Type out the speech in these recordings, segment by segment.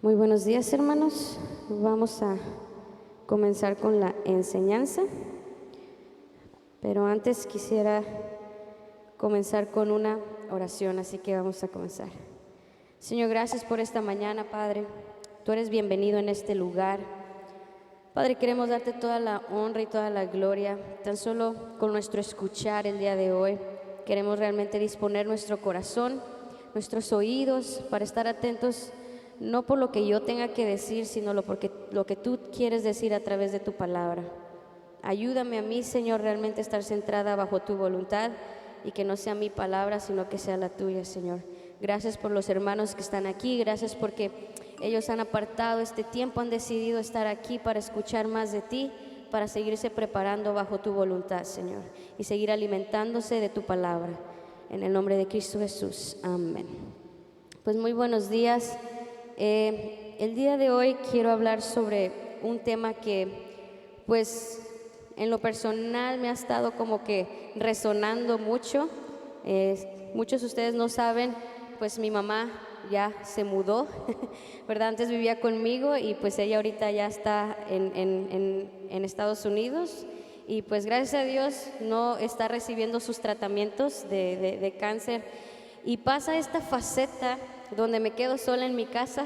Muy buenos días, hermanos. Vamos a comenzar con la enseñanza, pero antes quisiera comenzar con una oración, así que vamos a comenzar. Señor, gracias por esta mañana, Padre. Tú eres bienvenido en este lugar. Padre, queremos darte toda la honra y toda la gloria, tan solo con nuestro escuchar el día de hoy. Queremos realmente disponer nuestro corazón, nuestros oídos, para estar atentos, no por lo que yo tenga que decir, sino lo que tú quieres decir a través de tu palabra. Ayúdame a mí, Señor, realmente estar centrada bajo tu voluntad y que no sea mi palabra, sino que sea la tuya, Señor. Gracias por los hermanos que están aquí, gracias porque ellos han apartado este tiempo, han decidido estar aquí para escuchar más de ti, para seguirse preparando bajo tu voluntad, Señor, y seguir alimentándose de tu palabra. En el nombre de Cristo Jesús, amén. Pues muy buenos días. El día de hoy quiero hablar sobre un tema que, pues, en lo personal me ha estado como que resonando mucho. Muchos de ustedes no saben, pues mi mamá ya se mudó, ¿verdad? Antes vivía conmigo y pues ella ahorita ya está en Estados Unidos y pues gracias a Dios no está recibiendo sus tratamientos de cáncer, y pasa esta faceta donde me quedo sola en mi casa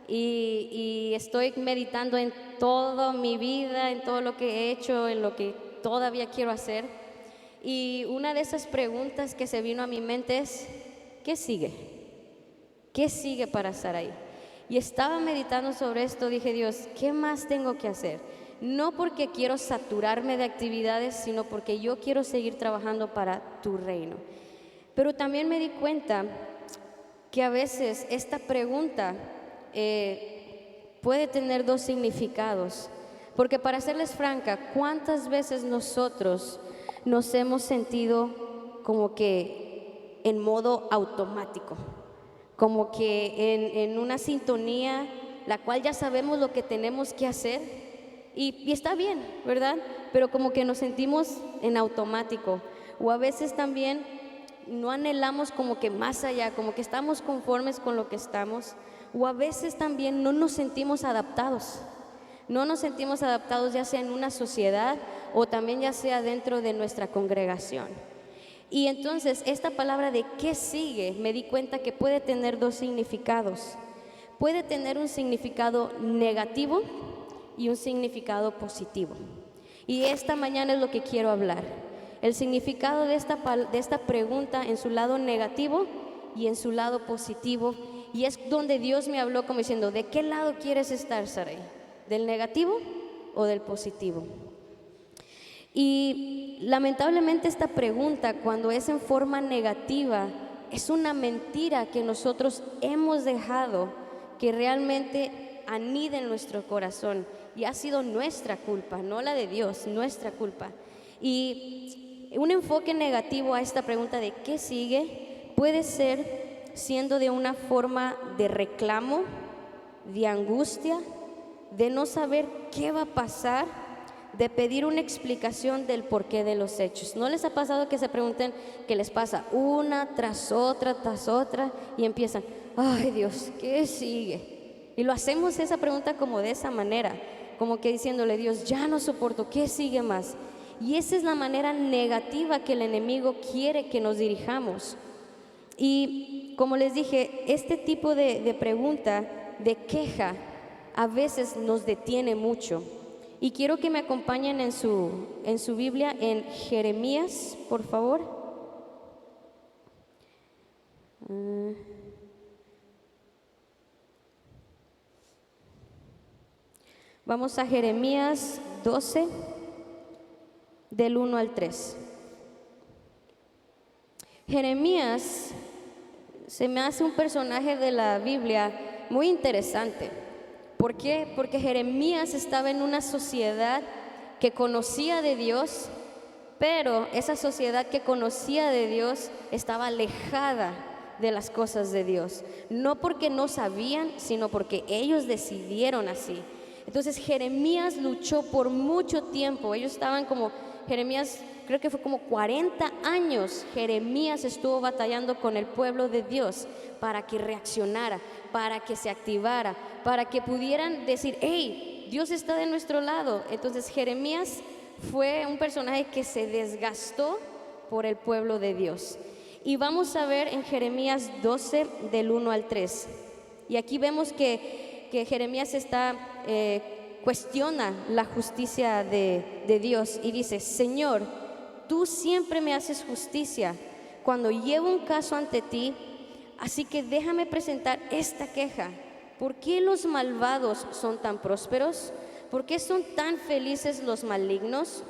y estoy meditando en toda mi vida, en todo lo que he hecho, en lo que todavía quiero hacer. Y una de esas preguntas que se vino a mi mente es, ¿qué sigue? ¿Qué sigue para Sarai? Y estaba meditando sobre esto, dije, Dios, ¿qué más tengo que hacer? No porque quiero saturarme de actividades, sino porque yo quiero seguir trabajando para tu reino. Pero también me di cuenta que a veces esta pregunta puede tener dos significados. Porque para serles franca, ¿cuántas veces nosotros nos hemos sentido como que en modo automático? Como que en una sintonía, la cual ya sabemos lo que tenemos que hacer y está bien, ¿verdad? Pero como que nos sentimos en automático, o a veces también no anhelamos como que más allá, como que estamos conformes con lo que estamos, o a veces también no nos sentimos adaptados. No nos sentimos adaptados, ya sea en una sociedad o también ya sea dentro de nuestra congregación. Y entonces esta palabra de ¿qué sigue? Me di cuenta que puede tener dos significados. Puede tener un significado negativo y un significado positivo. Y esta mañana es lo que quiero hablar. El significado de esta pregunta en su lado negativo y en su lado positivo. Y es donde Dios me habló como diciendo, ¿de qué lado quieres estar, Sarai? ¿Del negativo o del positivo? Y lamentablemente esta pregunta, cuando es en forma negativa, es una mentira que nosotros hemos dejado que realmente anida en nuestro corazón, y ha sido nuestra culpa, no la de Dios, nuestra culpa. Y un enfoque negativo a esta pregunta de ¿qué sigue? Puede ser siendo de una forma de reclamo, de angustia, de no saber qué va a pasar, de pedir una explicación del porqué de los hechos. ¿No les ha pasado que se pregunten qué les pasa una tras otra y empiezan, ay Dios, ¿qué sigue? Y lo hacemos esa pregunta como de esa manera, como que diciéndole, Dios, ya no soporto, ¿qué sigue más? Y esa es la manera negativa que el enemigo quiere que nos dirijamos. Y como les dije, este tipo de pregunta, de queja, a veces nos detiene mucho. Y quiero que me acompañen en su Biblia, en Jeremías, por favor. Vamos a Jeremías 12, del 1 al 3. Jeremías se me hace un personaje de la Biblia muy interesante. ¿Por qué? Porque Jeremías estaba en una sociedad que conocía de Dios, pero esa sociedad que conocía de Dios estaba alejada de las cosas de Dios. No porque no sabían, sino porque ellos decidieron así. Entonces Jeremías luchó por mucho tiempo. Ellos estaban como Jeremías, creo que fue como 40 años, Jeremías estuvo batallando con el pueblo de Dios para que reaccionara, para que se activara, para que pudieran decir, hey, Dios está de nuestro lado. Entonces Jeremías fue un personaje que se desgastó por el pueblo de Dios. Y vamos a ver en Jeremías 12 del 1 al 3. Y aquí vemos que Jeremías cuestiona la justicia de Dios y dice, Señor, tú siempre me haces justicia cuando llevo un caso ante ti, así que déjame presentar esta queja. ¿Por qué los malvados son tan prósperos? ¿Por qué son tan felices los malignos?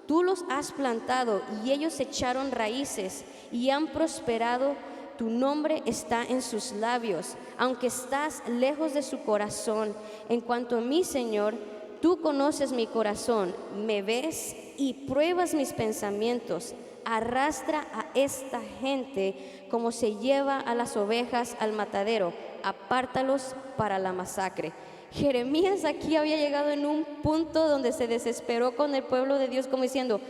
Tú los has plantado y ellos echaron raíces y han prosperado. Tu nombre está en sus labios, aunque estás lejos de su corazón. En cuanto a mí, Señor, tú conoces mi corazón, me ves y pruebas mis pensamientos. Arrastra a esta gente como se lleva a las ovejas al matadero, apártalos para la masacre. Jeremías aquí había llegado en un punto donde se desesperó con el pueblo de Dios, como diciendo,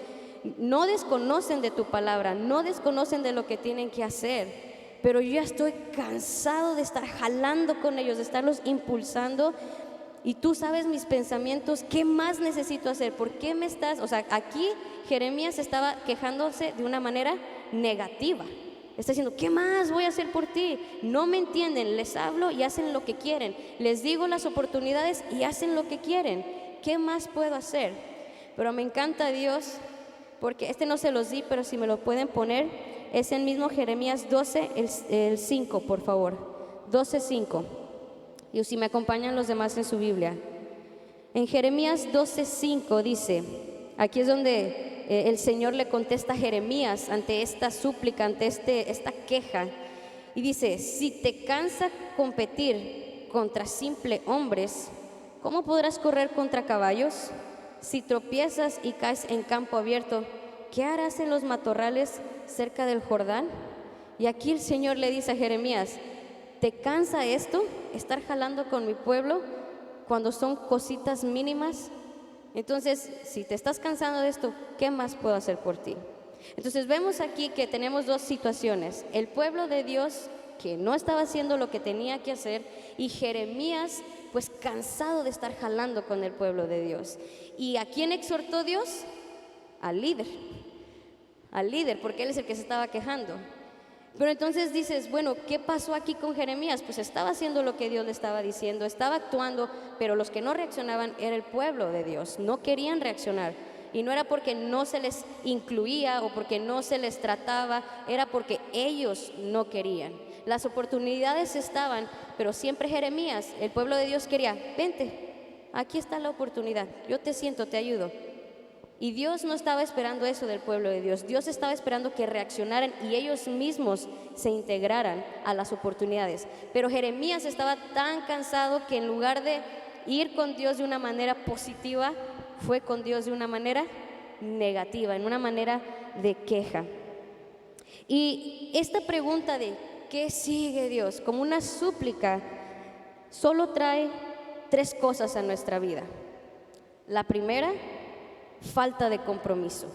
no desconocen de tu palabra, no desconocen de lo que tienen que hacer, pero yo ya estoy cansado de estar jalando con ellos, de estarlos impulsando, y tú sabes mis pensamientos. ¿Qué más necesito hacer? ¿Por qué me estás...? O sea, aquí Jeremías estaba quejándose de una manera negativa. Está diciendo, ¿qué más voy a hacer por ti? No me entienden, les hablo y hacen lo que quieren. Les digo las oportunidades y hacen lo que quieren. ¿Qué más puedo hacer? Pero me encanta Dios, porque no se los di, pero si me lo pueden poner, es el mismo Jeremías 12, el 5, por favor. 12:5. Y si me acompañan los demás en su Biblia. En Jeremías 12:5 dice, aquí es donde el Señor le contesta a Jeremías ante esta súplica, ante esta queja. Y dice, si te cansa competir contra simples hombres, ¿cómo podrás correr contra caballos? Si tropiezas y caes en campo abierto, ¿qué harás en los matorrales cerca del Jordán? Y aquí el Señor le dice a Jeremías, ¿te cansa esto? Estar jalando con mi pueblo cuando son cositas mínimas. Entonces, si te estás cansando de esto, ¿qué más puedo hacer por ti? Entonces vemos aquí que tenemos dos situaciones: el pueblo de Dios que no estaba haciendo lo que tenía que hacer, y Jeremías pues cansado de estar jalando con el pueblo de Dios. ¿Y a quién exhortó Dios? Al líder, porque él es el que se estaba quejando. Pero entonces dices, bueno, ¿qué pasó aquí con Jeremías? Pues estaba haciendo lo que Dios le estaba diciendo, estaba actuando, pero los que no reaccionaban era el pueblo de Dios, no querían reaccionar. Y no era porque no se les incluía o porque no se les trataba, era porque ellos no querían. Las oportunidades estaban, pero siempre Jeremías, el pueblo de Dios quería, vente, aquí está la oportunidad, yo te siento, te ayudo. Y Dios no estaba esperando eso del pueblo de Dios. Dios estaba esperando que reaccionaran y ellos mismos se integraran a las oportunidades. Pero Jeremías estaba tan cansado que en lugar de ir con Dios de una manera positiva, fue con Dios de una manera negativa, en una manera de queja. Y esta pregunta de ¿qué sigue Dios? Como una súplica, solo trae tres cosas a nuestra vida. La primera, falta de compromiso.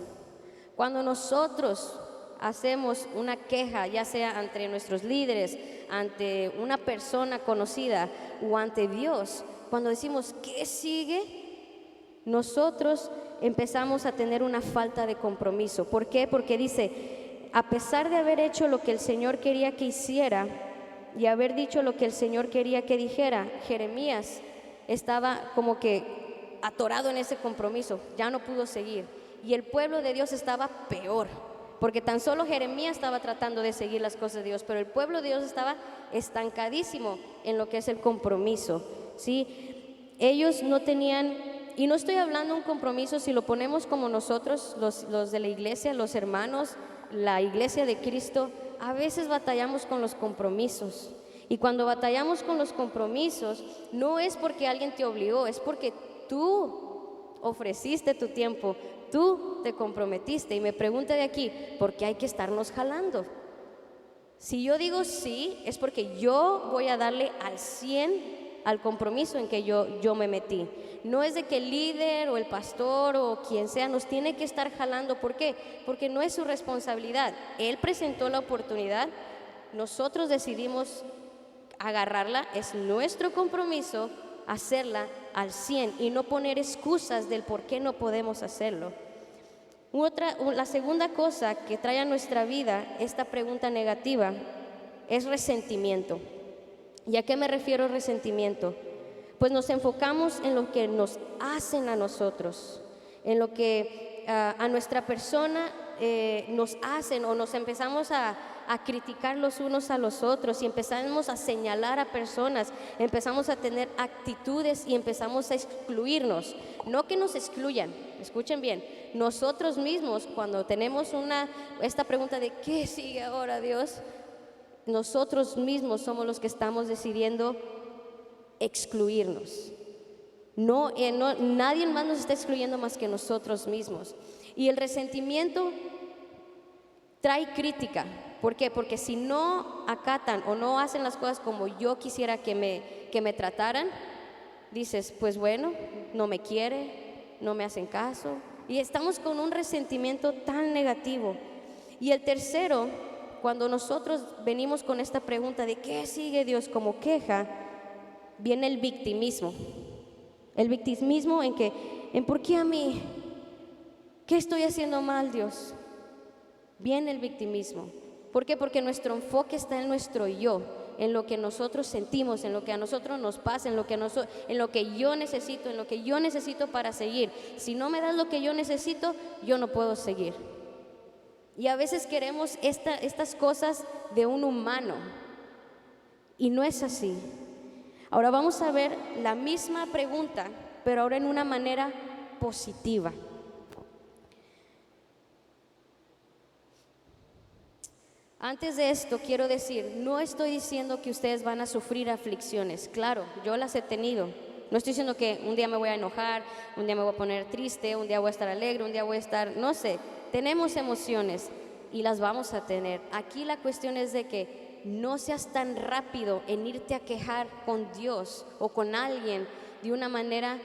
Cuando nosotros hacemos una queja, ya sea ante nuestros líderes, ante una persona conocida o ante Dios, cuando decimos ¿qué sigue?, nosotros empezamos a tener una falta de compromiso. ¿Por qué? Porque dice, a pesar de haber hecho lo que el Señor quería que hiciera y haber dicho lo que el Señor quería que dijera, Jeremías estaba como que atorado en ese compromiso, ya no pudo seguir. Y el pueblo de Dios estaba peor, porque tan solo Jeremías estaba tratando de seguir las cosas de Dios, pero el pueblo de Dios estaba estancadísimo en lo que es el compromiso, ¿sí? Ellos no tenían, y no estoy hablando de un compromiso si lo ponemos como nosotros, los de la iglesia, los hermanos, la iglesia de Cristo, a veces batallamos con los compromisos. Y cuando batallamos con los compromisos, no es porque alguien te obligó, es porque tú ofreciste tu tiempo, tú te comprometiste. Y me pregunta de aquí, ¿por qué hay que estarnos jalando? Si yo digo sí, es porque yo voy a darle al 100 al compromiso en que yo me metí. No es de que el líder o el pastor o quien sea nos tiene que estar jalando. ¿Por qué? Porque no es su responsabilidad. Él presentó la oportunidad, nosotros decidimos agarrarla, es nuestro compromiso hacerla al 100 y no poner excusas del por qué no podemos hacerlo. La segunda cosa que trae a nuestra vida esta pregunta negativa es resentimiento. ¿Y a qué me refiero resentimiento? Pues nos enfocamos en lo que nos hacen a nosotros, en lo que a nuestra persona nos hacen, o nos empezamos a criticar los unos a los otros y empezamos a señalar a personas, empezamos a tener actitudes y empezamos a excluirnos. No que nos excluyan, escuchen bien, nosotros mismos cuando tenemos esta pregunta de ¿qué sigue ahora, Dios? Nosotros mismos somos los que estamos decidiendo excluirnos. Nadie más nos está excluyendo más que nosotros mismos. Y el resentimiento trae crítica. ¿Por qué? Porque si no acatan o no hacen las cosas como yo quisiera que me trataran, dices, pues bueno, no me quiere, no me hacen caso. Y estamos con un resentimiento tan negativo. Y el tercero, cuando nosotros venimos con esta pregunta de ¿qué sigue, Dios? Como queja, viene el victimismo. El victimismo en ¿por qué a mí? ¿Qué estoy haciendo mal, Dios? Viene el victimismo. ¿Por qué? Porque nuestro enfoque está en nuestro yo, en lo que nosotros sentimos, en lo que a nosotros nos pasa, en lo que yo necesito para seguir. Si no me das lo que yo necesito, yo no puedo seguir. Y a veces queremos estas cosas de un humano, y no es así. Ahora vamos a ver la misma pregunta, pero ahora en una manera positiva. Antes de esto quiero decir, no estoy diciendo que ustedes van a sufrir aflicciones. Claro, yo las he tenido. No estoy diciendo que un día me voy a enojar, un día me voy a poner triste, un día voy a estar alegre, un día voy a estar, no sé. Tenemos emociones y las vamos a tener. Aquí la cuestión es de que no seas tan rápido en irte a quejar con Dios o con alguien de una manera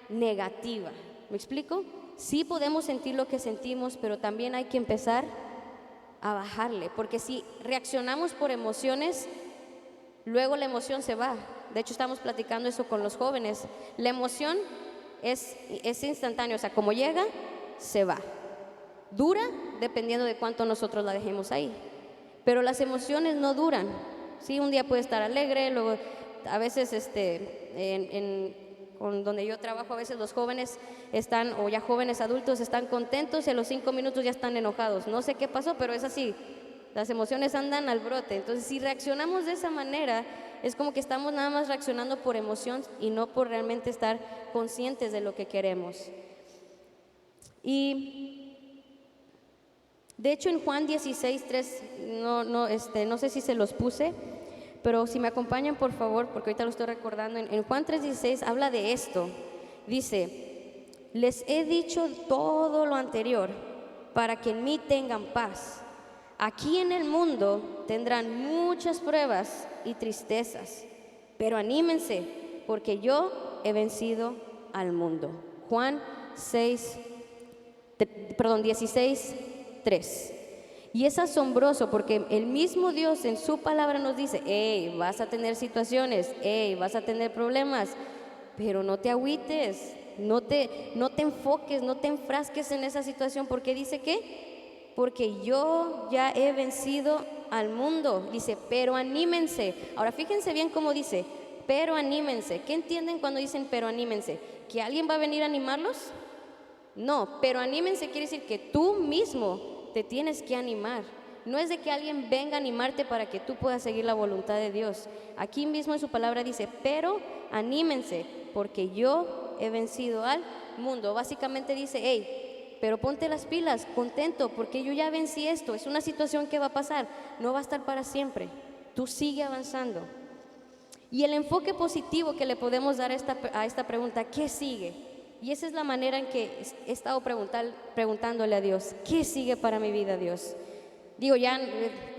negativa. ¿Me explico? Sí podemos sentir lo que sentimos, pero también hay que empezar a bajarle, porque si reaccionamos por emociones, luego la emoción se va. De hecho, estamos platicando eso con los jóvenes. La emoción es instantánea, o sea, como llega, se va. Dura dependiendo de cuánto nosotros la dejemos ahí. Pero las emociones no duran. Sí, un día puede estar alegre, luego a veces con donde yo trabajo, a veces los jóvenes están, o ya jóvenes adultos, están contentos y a los 5 minutos ya están enojados. No sé qué pasó, pero es así. Las emociones andan al brote. Entonces, si reaccionamos de esa manera, es como que estamos nada más reaccionando por emoción y no por realmente estar conscientes de lo que queremos. Y de hecho en Juan 16:3, no sé si se los puse, pero si me acompañan por favor, porque ahorita lo estoy recordando, en Juan 3:16 habla de esto. Dice, les he dicho todo lo anterior para que en mí tengan paz. Aquí en el mundo tendrán muchas pruebas y tristezas, pero anímense porque yo he vencido al mundo. Juan 16:3. Y es asombroso porque el mismo Dios en su palabra nos dice, hey, vas a tener situaciones, hey, vas a tener problemas, pero no te agüites, no te enfoques, no te enfrasques en esa situación, porque dice que, porque yo ya he vencido al mundo. Dice, pero anímense. Ahora fíjense bien cómo dice, pero anímense. ¿Qué entienden cuando dicen pero anímense? ¿Que alguien va a venir a animarlos? No, pero anímense quiere decir que tú mismo te tienes que animar. No es de que alguien venga a animarte para que tú puedas seguir la voluntad de Dios. Aquí mismo en su palabra dice, pero anímense, porque yo he vencido al mundo. Básicamente dice, hey, pero ponte las pilas, contento, porque yo ya vencí esto. Es una situación que va a pasar, no va a estar para siempre. Tú sigue avanzando. Y el enfoque positivo que le podemos dar a esta pregunta, ¿qué sigue? Y esa es la manera en que he estado preguntándole a Dios, ¿qué sigue para mi vida, Dios? Digo, ya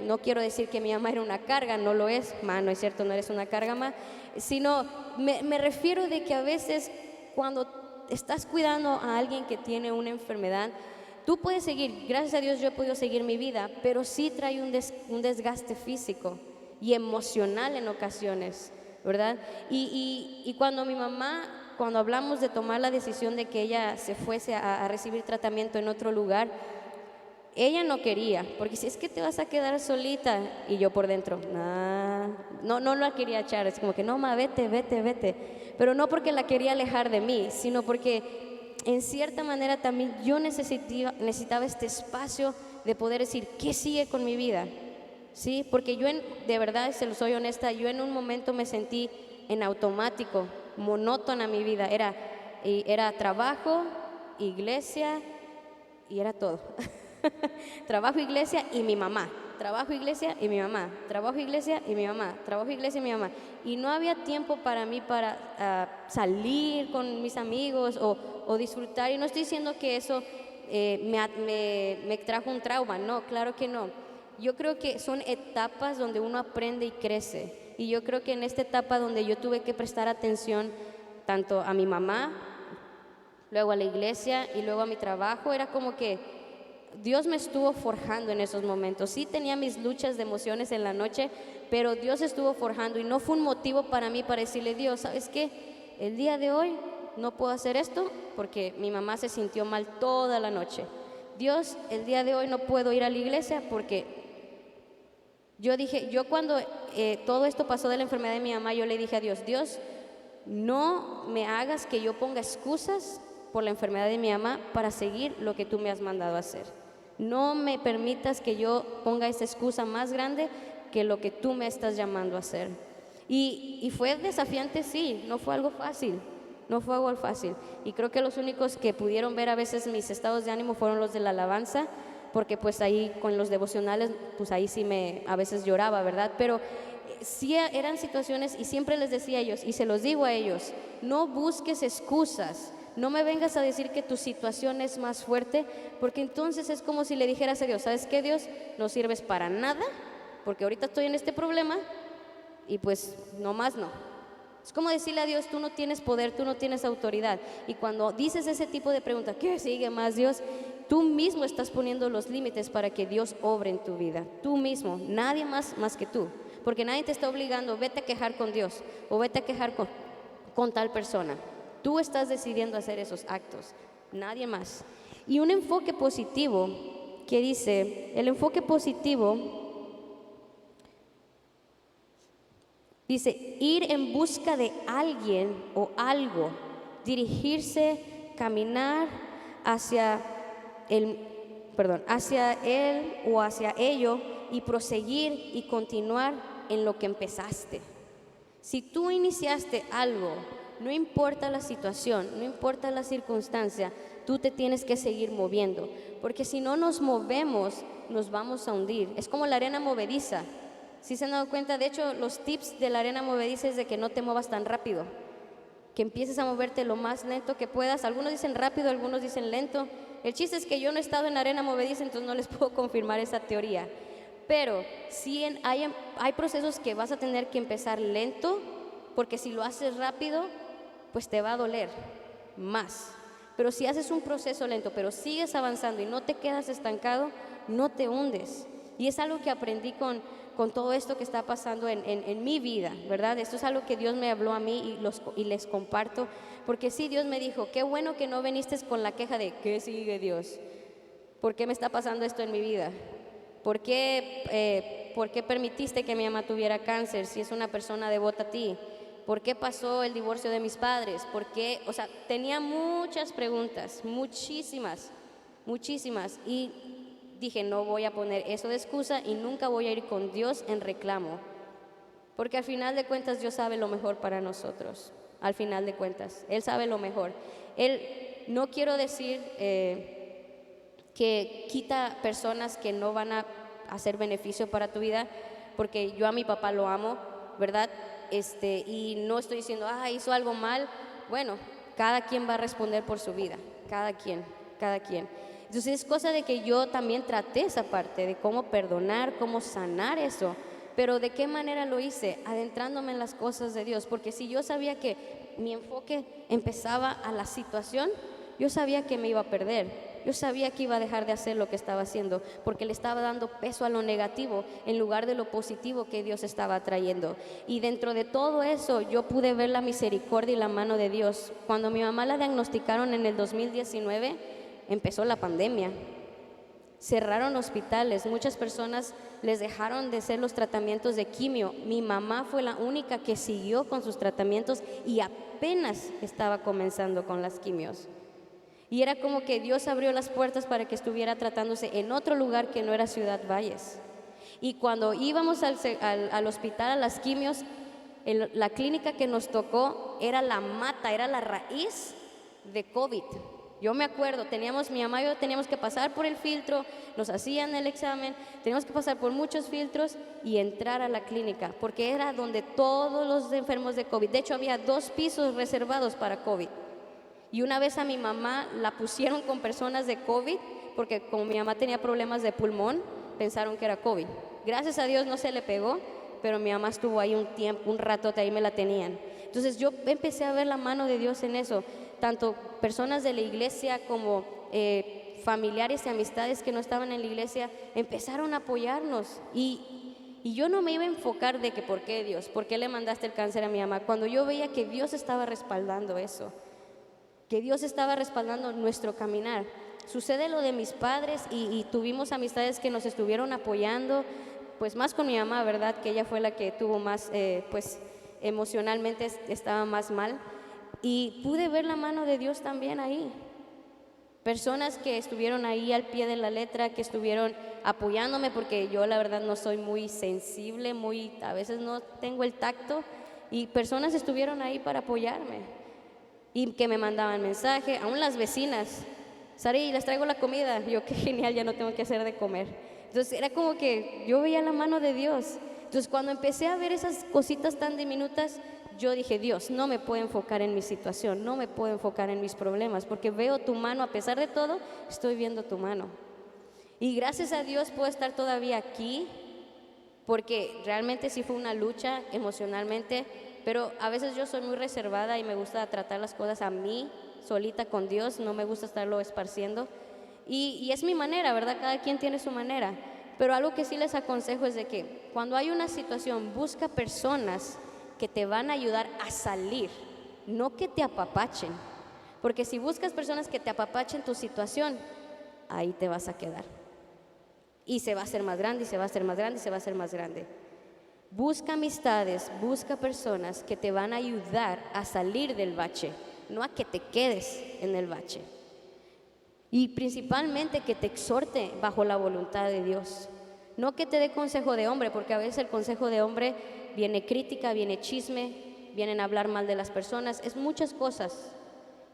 no quiero decir que mi mamá era una carga, no lo es, no es cierto, no eres una carga, ma. sino me refiero de que a veces cuando estás cuidando a alguien que tiene una enfermedad, tú puedes seguir, gracias a Dios yo he podido seguir mi vida, pero sí trae un desgaste físico y emocional en ocasiones, ¿verdad? Y cuando mi mamá, cuando hablamos de tomar la decisión de que ella se fuese a recibir tratamiento en otro lugar, ella no quería, porque si es que te vas a quedar solita, y yo por dentro, nah, no la quería echar, es como que no, ma, vete, vete, vete, pero no porque la quería alejar de mí, sino porque en cierta manera también yo necesitaba este espacio de poder decir, ¿qué sigue con mi vida? Sí, porque de verdad, se lo soy honesta, yo en un momento me sentí en automático, monótona mi vida, era trabajo, iglesia y era todo. Trabajo, iglesia y mi mamá. Trabajo, iglesia y mi mamá. Trabajo, iglesia y mi mamá. Trabajo, iglesia y mi mamá. Y no había tiempo para mí para salir con mis amigos o disfrutar. Y no estoy diciendo que eso me trajo un trauma. No, claro que no. Yo creo que son etapas donde uno aprende y crece. Y yo creo que en esta etapa donde yo tuve que prestar atención tanto a mi mamá, luego a la iglesia y luego a mi trabajo, era como que Dios me estuvo forjando en esos momentos. Sí tenía mis luchas de emociones en la noche, pero Dios estuvo forjando y no fue un motivo para mí para decirle, Dios, ¿sabes qué? El día de hoy no puedo hacer esto porque mi mamá se sintió mal toda la noche. Dios, el día de hoy no puedo ir a la iglesia porque yo cuando todo esto pasó de la enfermedad de mi mamá, yo le dije a Dios, Dios, no me hagas que yo ponga excusas por la enfermedad de mi mamá para seguir lo que tú me has mandado a hacer. No me permitas que yo ponga esa excusa más grande que lo que tú me estás llamando a hacer. Y fue desafiante, sí, no fue algo fácil, no fue algo fácil. Y creo que los únicos que pudieron ver a veces mis estados de ánimo fueron los de la alabanza, porque pues ahí con los devocionales, pues ahí sí a veces lloraba, ¿verdad? Pero sí eran situaciones y siempre les decía a ellos, y se los digo a ellos, no busques excusas. No me vengas a decir que tu situación es más fuerte, porque entonces es como si le dijeras a Dios, ¿sabes qué, Dios? No sirves para nada, porque ahorita estoy en este problema y pues no más no. Es como decirle a Dios, tú no tienes poder, tú no tienes autoridad. Y cuando dices ese tipo de preguntas, ¿qué sigue más, Dios? Tú mismo estás poniendo los límites para que Dios obre en tu vida. Tú mismo, nadie más que tú. Porque nadie te está obligando, vete a quejar con Dios o vete a quejar con tal persona. Tú estás decidiendo hacer esos actos, nadie más. Y un enfoque positivo que dice, el enfoque positivo dice ir en busca de alguien o algo, dirigirse, caminar hacia hacia él o hacia ello y proseguir y continuar en lo que empezaste. Si tú iniciaste algo, no importa la situación, no importa la circunstancia, tú te tienes que seguir moviendo, porque si no nos movemos, nos vamos a hundir. Es como la arena movediza. ¿Sí se han dado cuenta? De hecho, los tips de la arena movediza es de que no te muevas tan rápido, que empieces a moverte lo más lento que puedas. Algunos dicen rápido, algunos dicen lento. El chiste es que yo no he estado en arena movediza, entonces no les puedo confirmar esa teoría. Pero sí hay procesos que vas a tener que empezar lento, porque si lo haces rápido, pues te va a doler más. Pero si haces un proceso lento, pero sigues avanzando y no te quedas estancado, no te hundes. Y es algo que aprendí con todo esto que está pasando en mi vida, ¿verdad? Esto es algo que Dios me habló a mí y les comparto, porque sí, Dios me dijo, qué bueno que no viniste con la queja de, ¿qué sigue, Dios? ¿Por qué me está pasando esto en mi vida? ¿Por qué permitiste que mi mamá tuviera cáncer si es una persona devota a ti? ¿Por qué pasó el divorcio de mis padres? ¿Por qué? O sea, tenía muchas preguntas, muchísimas. Y dije, no voy a poner eso de excusa y nunca voy a ir con Dios en reclamo. Porque al final de cuentas Dios sabe lo mejor para nosotros. Al final de cuentas, Él sabe lo mejor. No quiero decir que quita personas que no van a hacer beneficio para tu vida, porque yo a mi papá lo amo, ¿verdad? Y no estoy diciendo, hizo algo mal. Bueno, cada quien va a responder por su vida, cada quien. Entonces es cosa de que yo también traté esa parte de cómo perdonar, cómo sanar eso, Pero ¿de qué manera lo hice? Adentrándome en las cosas de Dios, porque si yo sabía que mi enfoque empezaba a la situación, yo sabía que me iba a perder. Yo sabía que iba a dejar de hacer lo que estaba haciendo, porque le estaba dando peso a lo negativo en lugar de lo positivo que Dios estaba trayendo. Y dentro de todo eso yo pude ver la misericordia y la mano de Dios. Cuando mi mamá la diagnosticaron en el 2019, empezó la pandemia. Cerraron hospitales, muchas personas les dejaron de hacer los tratamientos de quimio. Mi mamá fue la única que siguió con sus tratamientos y apenas estaba comenzando con las quimios. Y era como que Dios abrió las puertas para que estuviera tratándose en otro lugar que no era Ciudad Valles. Y cuando íbamos al hospital a las quimios, la clínica que nos tocó era la mata, era la raíz de COVID. Yo me acuerdo, mi mamá y yo teníamos que pasar por el filtro, nos hacían el examen, teníamos que pasar por muchos filtros y entrar a la clínica, porque era donde todos los enfermos de COVID, de hecho había 2 pisos reservados para COVID. Y una vez a mi mamá la pusieron con personas de COVID, porque como mi mamá tenía problemas de pulmón, pensaron que era COVID. Gracias a Dios no se le pegó, pero mi mamá estuvo ahí un tiempo, un ratote, ahí me la tenían. Entonces yo empecé a ver la mano de Dios en eso, tanto personas de la iglesia como familiares y amistades que no estaban en la iglesia empezaron a apoyarnos y yo no me iba a enfocar de que por qué Dios, por qué le mandaste el cáncer a mi mamá, cuando yo veía que Dios estaba respaldando eso, que Dios estaba respaldando nuestro caminar. Sucede lo de mis padres y tuvimos amistades que nos estuvieron apoyando, pues más con mi mamá, ¿verdad? Que ella fue la que tuvo más, pues emocionalmente estaba más mal. Y pude ver la mano de Dios también ahí. Personas que estuvieron ahí al pie de la letra, que estuvieron apoyándome, porque yo la verdad no soy muy sensible, a veces no tengo el tacto, y personas estuvieron ahí para apoyarme y que me mandaban mensaje, aún las vecinas, Sari, les traigo la comida, yo qué genial, ya no tengo que hacer de comer. Entonces era como que yo veía la mano de Dios. Entonces cuando empecé a ver esas cositas tan diminutas, yo dije, Dios, no me puedo enfocar en mi situación, no me puedo enfocar en mis problemas, porque veo tu mano, a pesar de todo, estoy viendo tu mano. Y gracias a Dios puedo estar todavía aquí, porque realmente sí fue una lucha emocionalmente, pero a veces yo soy muy reservada y me gusta tratar las cosas a mí, solita con Dios, no me gusta estarlo esparciendo. Y es mi manera, ¿verdad? Cada quien tiene su manera. Pero algo que sí les aconsejo es de que cuando hay una situación, busca personas que te van a ayudar a salir, no que te apapachen. Porque si buscas personas que te apapachen tu situación, ahí te vas a quedar. Y se va a hacer más grande, y se va a hacer más grande, y se va a hacer más grande. Busca amistades, busca personas que te van a ayudar a salir del bache, no a que te quedes en el bache. Y principalmente que te exhorte bajo la voluntad de Dios. No que te dé consejo de hombre, porque a veces el consejo de hombre viene crítica, viene chisme, vienen a hablar mal de las personas, es muchas cosas.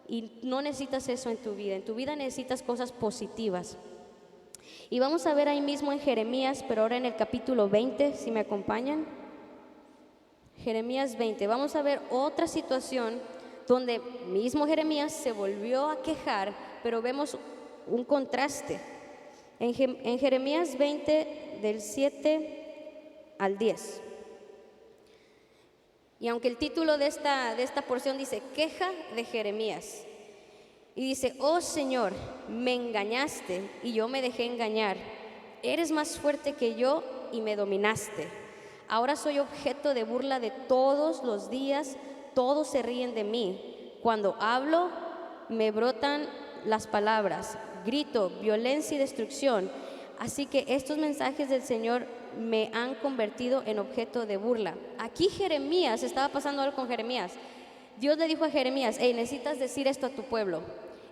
Y no necesitas eso en tu vida necesitas cosas positivas. Y vamos a ver ahí mismo en Jeremías, pero ahora en el capítulo 20, si me acompañan. Jeremías 20, vamos a ver otra situación donde mismo Jeremías se volvió a quejar, pero vemos un contraste. En Jeremías 20, del 7 al 10. Y aunque el título de esta porción dice queja de Jeremías, y dice, oh Señor, me engañaste y yo me dejé engañar. Eres más fuerte que yo y me dominaste. Ahora soy objeto de burla de todos los días, todos se ríen de mí. Cuando hablo, me brotan las palabras, grito, violencia y destrucción. Así que estos mensajes del Señor me han convertido en objeto de burla. Aquí Jeremías, estaba pasando algo con Jeremías. Dios le dijo a Jeremías, hey, necesitas decir esto a tu pueblo.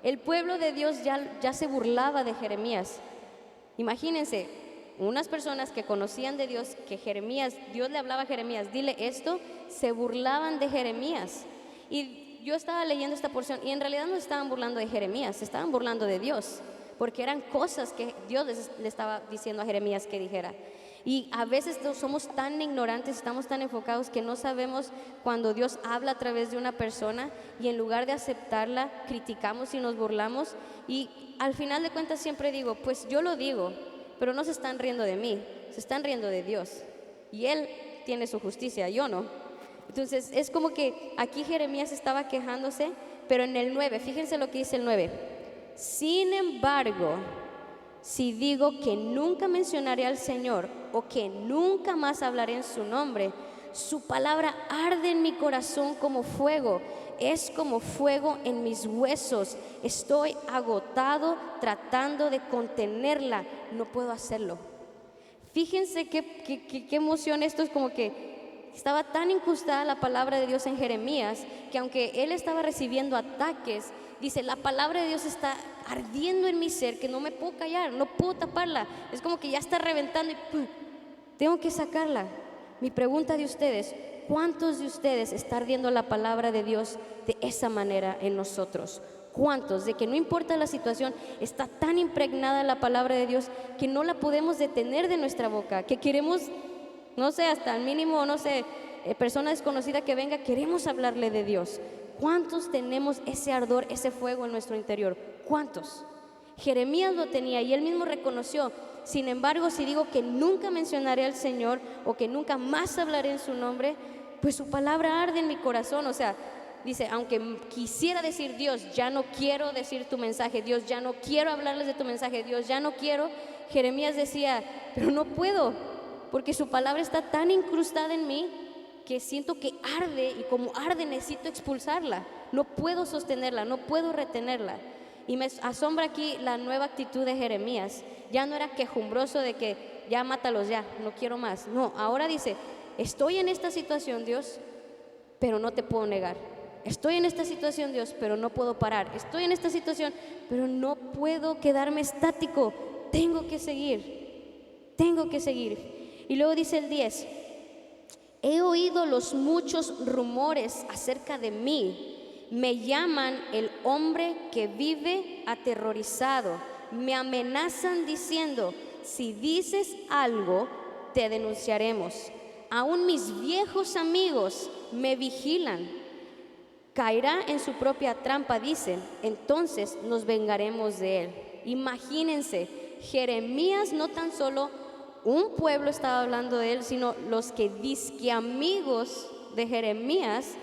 El pueblo de Dios ya se burlaba de Jeremías. Imagínense, unas personas que conocían de Dios, que Dios le hablaba a Jeremías, dile esto, se burlaban de Jeremías. Y yo estaba leyendo esta porción y en realidad no estaban burlando de Jeremías, se estaban burlando de Dios, porque eran cosas que Dios le estaba diciendo a Jeremías que dijera. Y a veces somos tan ignorantes, estamos tan enfocados que no sabemos cuando Dios habla a través de una persona y en lugar de aceptarla, criticamos y nos burlamos. Y al final de cuentas siempre digo, pues yo lo digo, pero no se están riendo de mí, se están riendo de Dios. y Él tiene su justicia, yo no. Entonces es como que aquí Jeremías estaba quejándose, pero en el 9, fíjense lo que dice el 9. Sin embargo, si digo que nunca mencionaré al Señor o que nunca más hablaré en su nombre, su palabra arde en mi corazón como fuego, es como fuego en mis huesos. Estoy agotado tratando de contenerla, no puedo hacerlo. Fíjense qué emoción esto, es como que estaba tan incrustada la palabra de Dios en Jeremías, que aunque él estaba recibiendo ataques, dice, la palabra de Dios está ardiendo en mi ser, que no me puedo callar, no puedo taparla. Es como que ya está reventando y ¡pum!, tengo que sacarla. Mi pregunta de ustedes, ¿cuántos de ustedes está ardiendo la palabra de Dios de esa manera en nosotros? ¿Cuántos? De que no importa la situación, está tan impregnada la palabra de Dios que no la podemos detener de nuestra boca, que queremos, no sé, hasta el mínimo, no sé, persona desconocida que venga, queremos hablarle de Dios. ¿Cuántos tenemos ese ardor, ese fuego en nuestro interior? ¿Cuántos? Jeremías lo tenía y él mismo reconoció. Sin embargo, si digo que nunca mencionaré al Señor o que nunca más hablaré en su nombre, pues su palabra arde en mi corazón. O sea, dice, aunque quisiera decir, Dios, ya no quiero decir tu mensaje, Dios, ya no quiero hablarles de tu mensaje, Dios, ya no quiero. Jeremías decía, pero no puedo, porque su palabra está tan incrustada en mí que siento que arde, y como arde necesito expulsarla. No puedo sostenerla, no puedo retenerla. Y me asombra aquí la nueva actitud de Jeremías. Ya no era quejumbroso de que ya mátalos, ya, no quiero más. No, ahora dice, estoy en esta situación, Dios, pero no te puedo negar. Estoy en esta situación, Dios, pero no puedo parar. Estoy en esta situación, pero no puedo quedarme estático. Tengo que seguir, tengo que seguir. Y luego dice el 10, he oído los muchos rumores acerca de mí. Me llaman el hombre que vive aterrorizado. Me amenazan diciendo, si dices algo, te denunciaremos. Aún mis viejos amigos me vigilan. Caerá en su propia trampa, dicen, entonces nos vengaremos de él. Imagínense, Jeremías no tan solo un pueblo estaba hablando de él, sino los que dizque amigos de Jeremías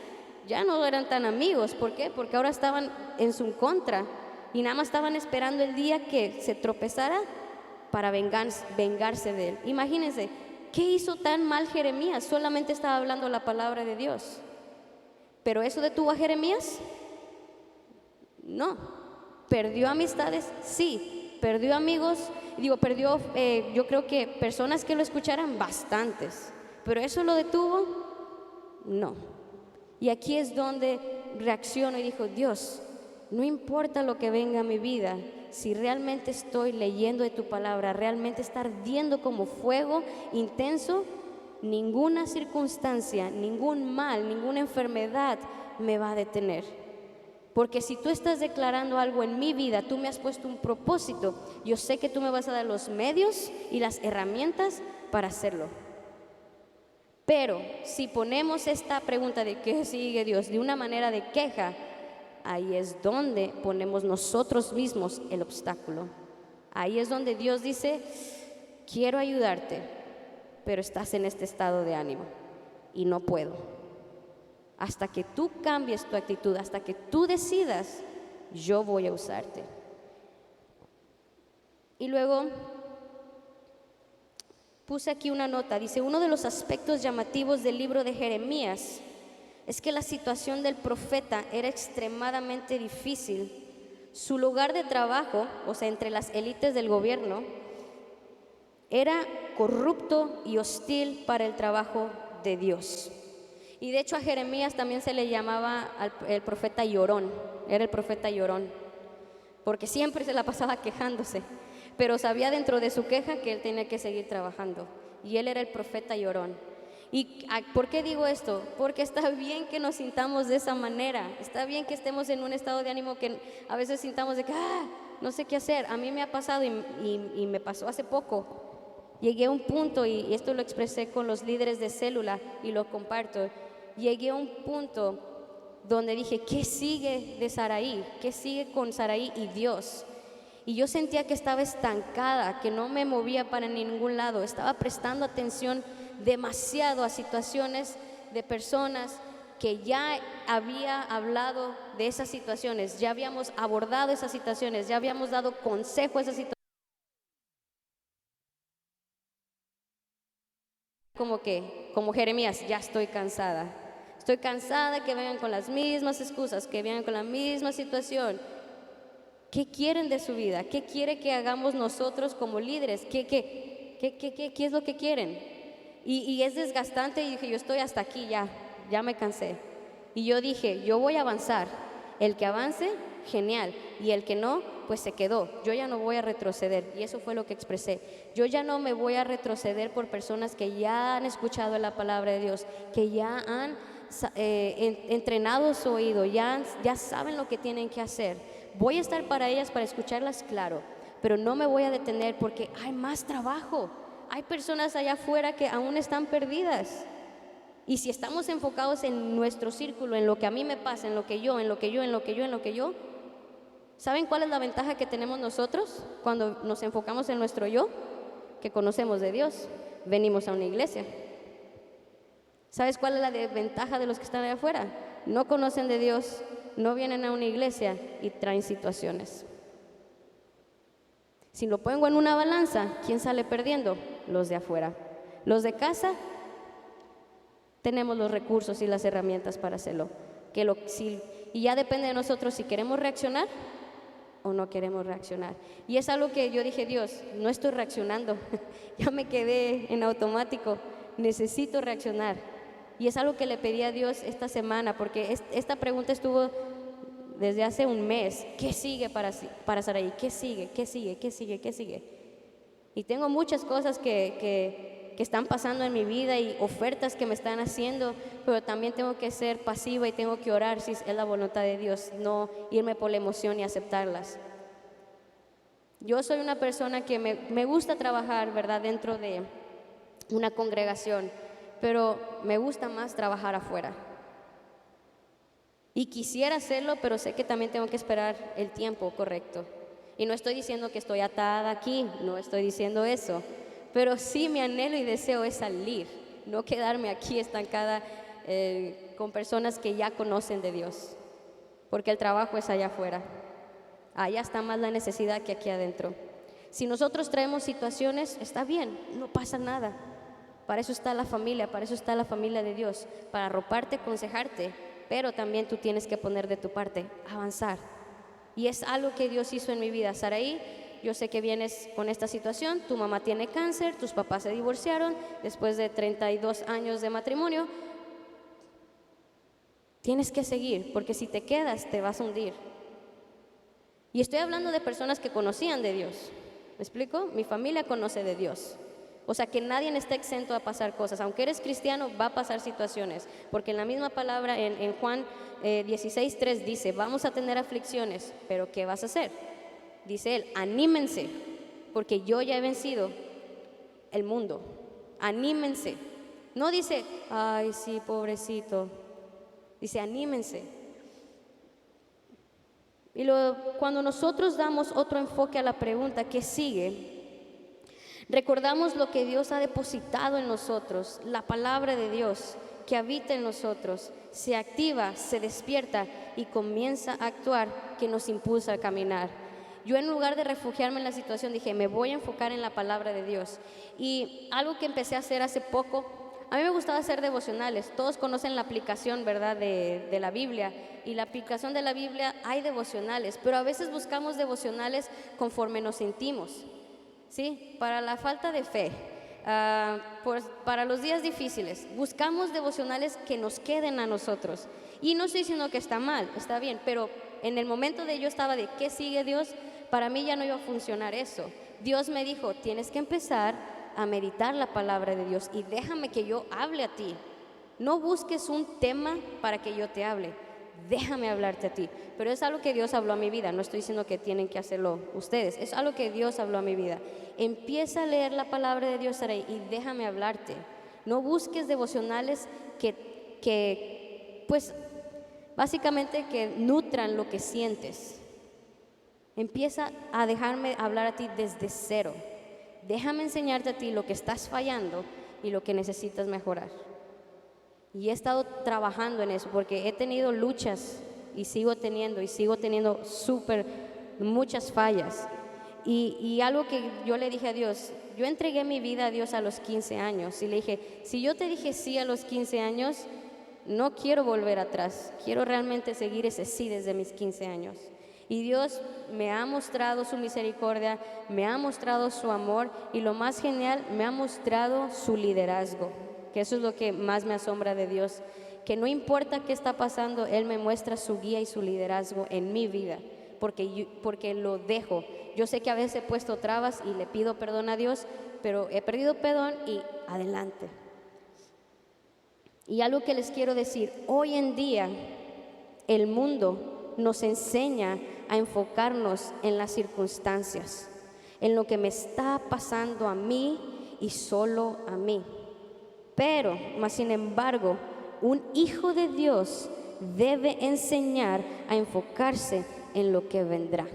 ya no eran tan amigos. ¿Por qué? Porque ahora estaban en su contra y nada más estaban esperando el día que se tropezara para vengarse de él. Imagínense, ¿qué hizo tan mal Jeremías? Solamente estaba hablando la palabra de Dios. ¿Pero eso detuvo a Jeremías? No. ¿Perdió amistades? Sí. ¿Perdió amigos? Perdió, yo creo que personas que lo escucharan, bastantes. ¿Pero eso lo detuvo? No. Y aquí es donde reacciono y digo, Dios, no importa lo que venga a mi vida, si realmente estoy leyendo de tu palabra, realmente está ardiendo como fuego intenso, ninguna circunstancia, ningún mal, ninguna enfermedad me va a detener. Porque si tú estás declarando algo en mi vida, tú me has puesto un propósito, yo sé que tú me vas a dar los medios y las herramientas para hacerlo. Pero si ponemos esta pregunta de qué sigue Dios de una manera de queja, ahí es donde ponemos nosotros mismos el obstáculo. Ahí es donde Dios dice, quiero ayudarte, pero estás en este estado de ánimo y no puedo. Hasta que tú cambies tu actitud, hasta que tú decidas, yo voy a usarte. Y luego puse aquí una nota, dice, uno de los aspectos llamativos del libro de Jeremías es que la situación del profeta era extremadamente difícil. Su lugar de trabajo, o sea, entre las élites del gobierno, era corrupto y hostil para el trabajo de Dios. Y de hecho a Jeremías también se le llamaba el profeta llorón, era el profeta llorón, porque siempre se la pasaba quejándose, pero sabía dentro de su queja que él tenía que seguir trabajando, y él era el profeta llorón. ¿Y por qué digo esto? Porque está bien que nos sintamos de esa manera, está bien que estemos en un estado de ánimo que a veces sintamos de que no sé qué hacer. A mí me ha pasado y me pasó hace poco. Llegué a un punto, y esto lo expresé con los líderes de célula y lo comparto, llegué a un punto donde dije, ¿qué sigue de Saraí? ¿Qué sigue con Saraí y Dios? Y yo sentía que estaba estancada, que no me movía para ningún lado, estaba prestando atención demasiado a situaciones de personas que ya había hablado de esas situaciones, ya habíamos abordado esas situaciones, ya habíamos dado consejo a esas situaciones. Como Jeremías, ya estoy cansada. Estoy cansada que vengan con las mismas excusas, que vengan con la misma situación. ¿Qué quieren de su vida? ¿Qué quiere que hagamos nosotros como líderes? ¿Qué es lo que quieren? Y es desgastante y dije, yo estoy hasta aquí ya me cansé. Y yo dije, yo voy a avanzar. El que avance, genial. Y el que no, pues se quedó. Yo ya no voy a retroceder. Y eso fue lo que expresé. Yo ya no me voy a retroceder por personas que ya han escuchado la palabra de Dios, que ya han entrenado su oído, ya saben lo que tienen que hacer. Voy a estar para ellas, para escucharlas, claro, pero no me voy a detener porque hay más trabajo. Hay personas allá afuera que aún están perdidas. Y si estamos enfocados en nuestro círculo, en lo que a mí me pasa, en lo que yo, ¿saben cuál es la ventaja que tenemos nosotros cuando nos enfocamos en nuestro yo? Que conocemos de Dios, venimos a una iglesia. ¿Sabes cuál es la desventaja de los que están allá afuera? No conocen de Dios, no vienen a una iglesia y traen situaciones. Si lo pongo en una balanza, ¿quién sale perdiendo? Los de afuera. Los de casa tenemos los recursos y las herramientas para hacerlo. Y ya depende de nosotros si queremos reaccionar o no queremos reaccionar. Y es algo que yo dije, Dios, no estoy reaccionando, ya me quedé en automático, necesito reaccionar. Y es algo que le pedí a Dios esta semana, porque esta pregunta estuvo desde hace un mes. ¿Qué sigue para Saraí? ¿Qué sigue? ¿Qué sigue? ¿Qué sigue? ¿Qué sigue? Y tengo muchas cosas que están pasando en mi vida y ofertas que me están haciendo, pero también tengo que ser pasiva y tengo que orar si es la voluntad de Dios, no irme por la emoción y aceptarlas. Yo soy una persona que me gusta trabajar, ¿verdad?, dentro de una congregación, pero me gusta más trabajar afuera. Y quisiera hacerlo, pero sé que también tengo que esperar el tiempo correcto. Y no estoy diciendo que estoy atada aquí, no estoy diciendo eso, pero sí mi anhelo y deseo es salir, no quedarme aquí estancada con personas que ya conocen de Dios, porque el trabajo es allá afuera. Allá está más la necesidad que aquí adentro. Si nosotros traemos situaciones, está bien, no pasa nada. Para eso está la familia de Dios, para arroparte, aconsejarte, pero también tú tienes que poner de tu parte, avanzar. Y es algo que Dios hizo en mi vida. Saraí, yo sé que vienes con esta situación, tu mamá tiene cáncer, tus papás se divorciaron después de 32 años de matrimonio. Tienes que seguir, porque si te quedas te vas a hundir. Y estoy hablando de personas que conocían de Dios. ¿Me explico? Mi familia conoce de Dios. O sea, que nadie está exento a pasar cosas. Aunque eres cristiano, va a pasar situaciones. Porque en la misma palabra, en Juan 16:3 dice, vamos a tener aflicciones, pero ¿qué vas a hacer? Dice él, anímense, porque yo ya he vencido el mundo. Anímense. No dice, ay, sí, pobrecito. Dice, anímense. Y cuando nosotros damos otro enfoque a la pregunta, ¿qué sigue? Recordamos lo que Dios ha depositado en nosotros, la palabra de Dios que habita en nosotros, se activa, se despierta y comienza a actuar, que nos impulsa a caminar. Yo en lugar de refugiarme en la situación dije, me voy a enfocar en la palabra de Dios. Y algo que empecé a hacer hace poco, a mí me gustaba hacer devocionales. Todos conocen la aplicación, ¿verdad?, de la Biblia. Y la aplicación de la Biblia hay devocionales, pero a veces buscamos devocionales conforme nos sentimos. ¿Sí? Para la falta de fe, para los días difíciles, buscamos devocionales que nos queden a nosotros. Y no estoy diciendo que está mal, está bien, pero en el momento de yo estaba de ¿qué sigue Dios? Para mí ya no iba a funcionar eso. Dios me dijo, tienes que empezar a meditar la palabra de Dios y déjame que yo hable a ti. No busques un tema para que yo te hable. Déjame hablarte a ti. Pero es algo que Dios habló a mi vida. No estoy diciendo que tienen que hacerlo ustedes. Es algo que Dios habló a mi vida. Empieza a leer la palabra de Dios, Sarai, y déjame hablarte. No busques devocionales que pues, básicamente que nutran lo que sientes. Empieza a dejarme hablar a ti desde cero. Déjame enseñarte a ti lo que estás fallando y lo que necesitas mejorar. Y he estado trabajando en eso porque he tenido luchas y sigo teniendo muchas fallas. Y algo que yo le dije a Dios, yo entregué mi vida a Dios a los 15 años y le dije, si yo te dije sí a los 15 años, no quiero volver atrás, quiero realmente seguir ese sí desde mis 15 años. Y Dios me ha mostrado su misericordia, me ha mostrado su amor y lo más genial, me ha mostrado su liderazgo, que eso es lo que más me asombra de Dios, que no importa qué está pasando, Él me muestra su guía y su liderazgo en mi vida, porque lo dejo. Yo sé que a veces he puesto trabas y le pido perdón a Dios, pero he perdido perdón y adelante. Y algo que les quiero decir, hoy en día el mundo nos enseña a enfocarnos en las circunstancias, en lo que me está pasando a mí y solo a mí. Pero, más sin embargo, un hijo de Dios debe enseñar a enfocarse en lo que vendrá.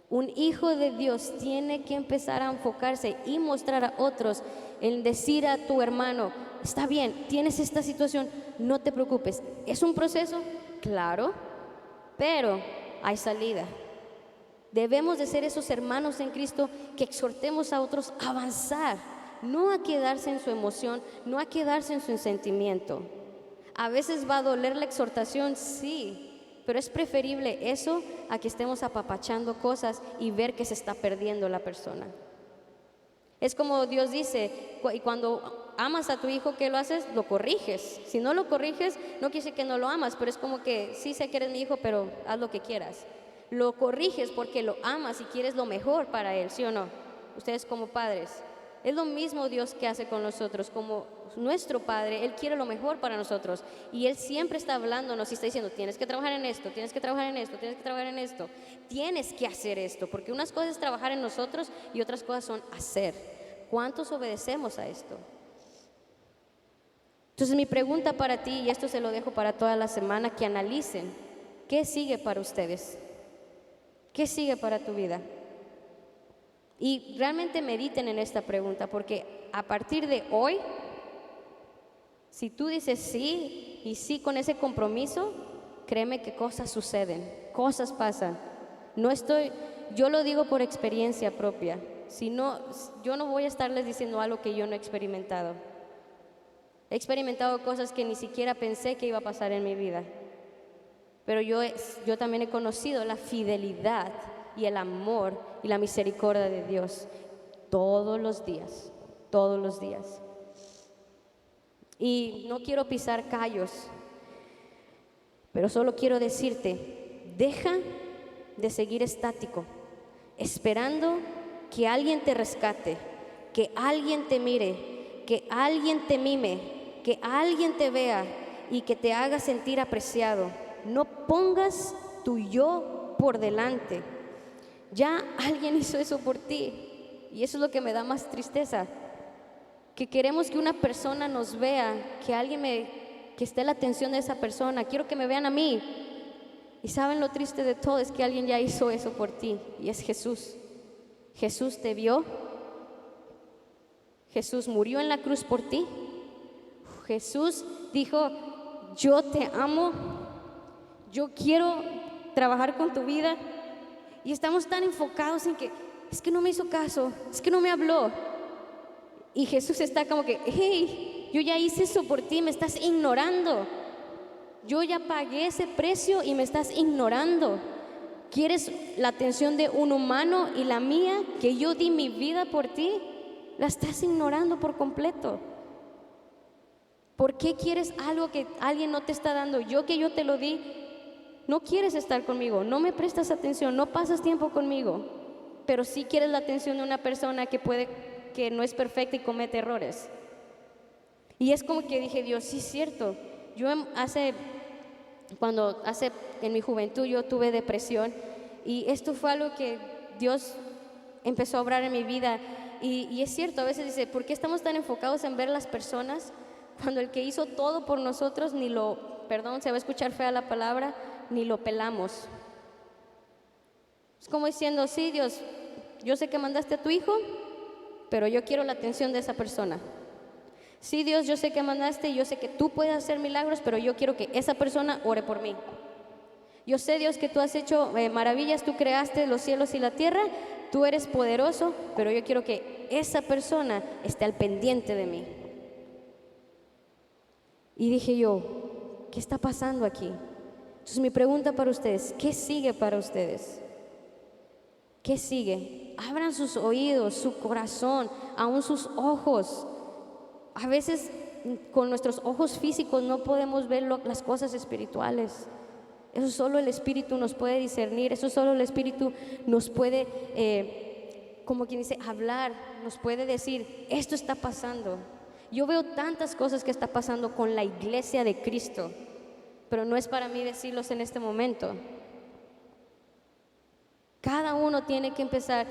Un hijo de Dios tiene que empezar a enfocarse y mostrar a otros, en decir a tu hermano, está bien, tienes esta situación, no te preocupes. ¿Es un proceso? Claro, pero hay salida. Debemos de ser esos hermanos en Cristo que exhortemos a otros a avanzar, no a quedarse en su emoción, no a quedarse en su sentimiento. A veces va a doler la exhortación, sí, pero es preferible eso a que estemos apapachando cosas y ver que se está perdiendo la persona. Es como Dios dice, y cuando amas a tu hijo, ¿qué lo haces? Lo corriges. Si no lo corriges, no quiere decir que no lo amas, pero es como que sí sé que eres mi hijo, pero haz lo que quieras. Lo corriges porque lo amas y quieres lo mejor para él, ¿sí o no? Ustedes como padres. Es lo mismo Dios que hace con nosotros, como nuestro Padre, Él quiere lo mejor para nosotros y Él siempre está hablándonos y está diciendo, tienes que trabajar en esto, tienes que trabajar en esto, tienes que trabajar en esto, tienes que hacer esto, porque unas cosas es trabajar en nosotros y otras cosas son hacer. ¿Cuántos obedecemos a esto? Entonces mi pregunta para ti, y esto se lo dejo para toda la semana, que analicen, ¿qué sigue para ustedes? ¿Qué sigue para tu vida? Y realmente mediten en esta pregunta, porque a partir de hoy, si tú dices sí y sí con ese compromiso, créeme que cosas suceden, cosas pasan. Yo lo digo por experiencia propia. Si no, yo no voy a estarles diciendo algo que yo no he experimentado. He experimentado cosas que ni siquiera pensé que iba a pasar en mi vida. Pero yo también he conocido la fidelidad y el amor y la misericordia de Dios todos los días, todos los días. Y no quiero pisar callos, pero solo quiero decirte, deja de seguir estático, esperando que alguien te rescate, que alguien te mire, que alguien te mime, que alguien te vea y que te haga sentir apreciado. No pongas tu yo por delante. Ya alguien hizo eso por ti y eso es lo que me da más tristeza, que queremos que una persona nos vea, que esté la atención de esa persona. Quiero que me vean a mí. Y saben lo triste de todo es que alguien ya hizo eso por ti y es Jesús. Jesús te vio, Jesús murió en la cruz por ti, Jesús dijo, yo te amo, yo quiero trabajar con tu vida. Y estamos tan enfocados en que es que no me hizo caso, es que no me habló. Y Jesús está como que, hey, yo ya hice eso por ti, me estás ignorando. Yo ya pagué ese precio y me estás ignorando. ¿Quieres la atención de un humano y la mía, que yo di mi vida por ti? La estás ignorando por completo. ¿Por qué quieres algo que alguien no te está dando? Yo te lo di, no quieres estar conmigo, no me prestas atención, no pasas tiempo conmigo, pero sí quieres la atención de una persona que no es perfecta y comete errores. Y es como que dije, Dios, sí es cierto. En mi juventud yo tuve depresión y esto fue algo que Dios empezó a obrar en mi vida. Y es cierto, a veces dice, ¿por qué estamos tan enfocados en ver las personas cuando el que hizo todo por nosotros perdón, se va a escuchar fea la palabra, ni lo pelamos? Es como diciendo, sí, Dios, yo sé que mandaste a tu hijo, pero yo quiero la atención de esa persona. Sí, Dios, yo sé que mandaste, yo sé que tú puedes hacer milagros, pero yo quiero que esa persona ore por mí. Yo sé, Dios, que tú has hecho maravillas, tú creaste los cielos y la tierra, tú eres poderoso, pero yo quiero que esa persona esté al pendiente de mí. Y dije yo, ¿qué está pasando aquí? Entonces mi pregunta para ustedes, ¿qué sigue para ustedes? ¿Qué sigue? Abran sus oídos, su corazón, aún sus ojos. A veces con nuestros ojos físicos no podemos ver las cosas espirituales. Eso solo el Espíritu nos puede discernir, eso solo el Espíritu nos puede, como quien dice, hablar, nos puede decir, esto está pasando. Yo veo tantas cosas que está pasando con la iglesia de Cristo, pero no es para mí decirlos en este momento. Cada uno tiene que empezar.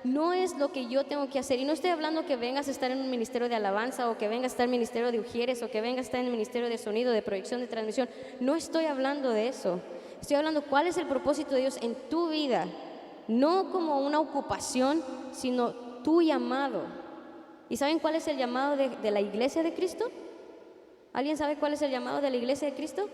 No es lo que yo tengo que hacer. Y no estoy hablando que vengas a estar en un ministerio de alabanza o que vengas a estar en el ministerio de Ujieres o que vengas a estar en el ministerio de sonido, de proyección, de transmisión. No estoy hablando de eso. Estoy hablando cuál es el propósito de Dios en tu vida. No como una ocupación, sino tu llamado. ¿Y saben cuál es el llamado de la iglesia de Cristo? ¿Alguien sabe cuál es el llamado de la iglesia de Cristo?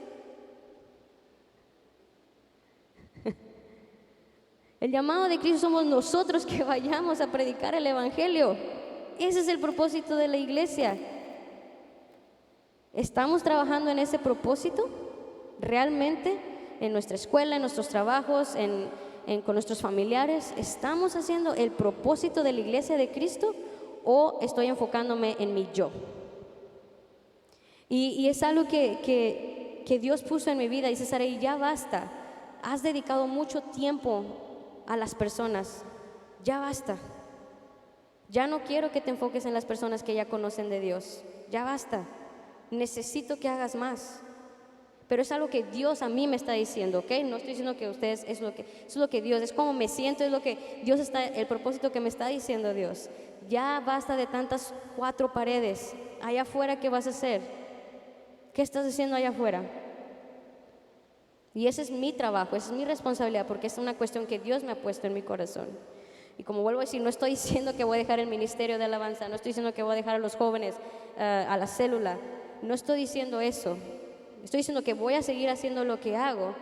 El llamado de Cristo somos nosotros que vayamos a predicar el Evangelio. Ese es el propósito de la iglesia. ¿Estamos trabajando en ese propósito? ¿Realmente? En nuestra escuela, en nuestros trabajos, con nuestros familiares. ¿Estamos haciendo el propósito de la iglesia de Cristo o estoy enfocándome en mi yo? Y es algo que Dios puso en mi vida. Dice, Sarai, ya basta. Has dedicado mucho tiempo a las personas, ya basta. Ya no quiero que te enfoques en las personas que ya conocen de Dios, ya basta. Necesito que hagas más. Pero es algo que Dios a mí me está diciendo, ¿ok? No estoy diciendo que ustedes, es lo que Dios, es como me siento, es lo que Dios está, el propósito que me está diciendo Dios. Ya basta de tantas cuatro paredes. Allá afuera, ¿qué vas a hacer? ¿Qué estás haciendo allá afuera? Y ese es mi trabajo, esa es mi responsabilidad, porque es una cuestión que Dios me ha puesto en mi corazón. Y como vuelvo a decir, no estoy diciendo que voy a dejar el ministerio de alabanza, no estoy diciendo que voy a dejar a los jóvenes a la célula, no estoy diciendo eso. Estoy diciendo que voy a seguir haciendo lo que hago,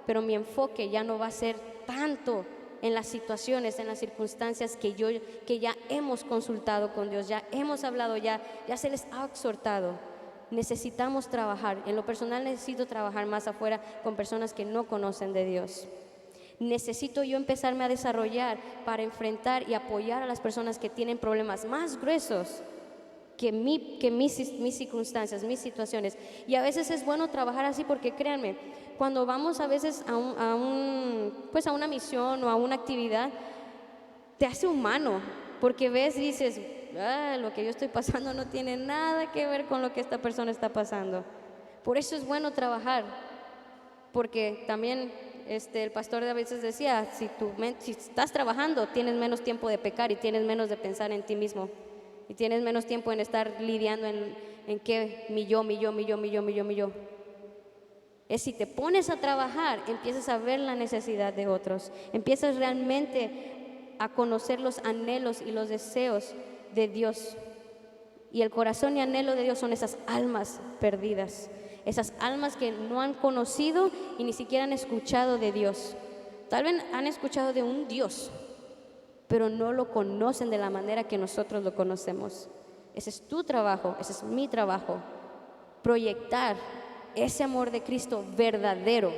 pero mi enfoque ya no va a ser tanto en las situaciones, en las circunstancias que ya hemos consultado con Dios, ya hemos hablado, ya se les ha exhortado. Necesitamos trabajar. En lo personal necesito trabajar más afuera con personas que no conocen de Dios. Necesito yo empezarme a desarrollar para enfrentar y apoyar a las personas que tienen problemas más gruesos que mis circunstancias, mis situaciones. Y a veces es bueno trabajar así porque créanme, cuando vamos a veces a una misión o a una actividad, te hace humano, porque ves y dices, lo que yo estoy pasando no tiene nada que ver con lo que esta persona está pasando. Por eso es bueno trabajar, porque también el pastor a veces decía, si estás trabajando, tienes menos tiempo de pecar y tienes menos de pensar en ti mismo y tienes menos tiempo en estar lidiando en qué mi yo. Es si te pones a trabajar, empiezas a ver la necesidad de otros, empiezas realmente a conocer los anhelos y los deseos de Dios. Y el corazón y anhelo de Dios son esas almas perdidas, esas almas que no han conocido y ni siquiera han escuchado de Dios. Tal vez han escuchado de un Dios, pero no lo conocen de la manera que nosotros lo conocemos. Ese es tu trabajo, ese es mi trabajo, proyectar ese amor de Cristo verdadero,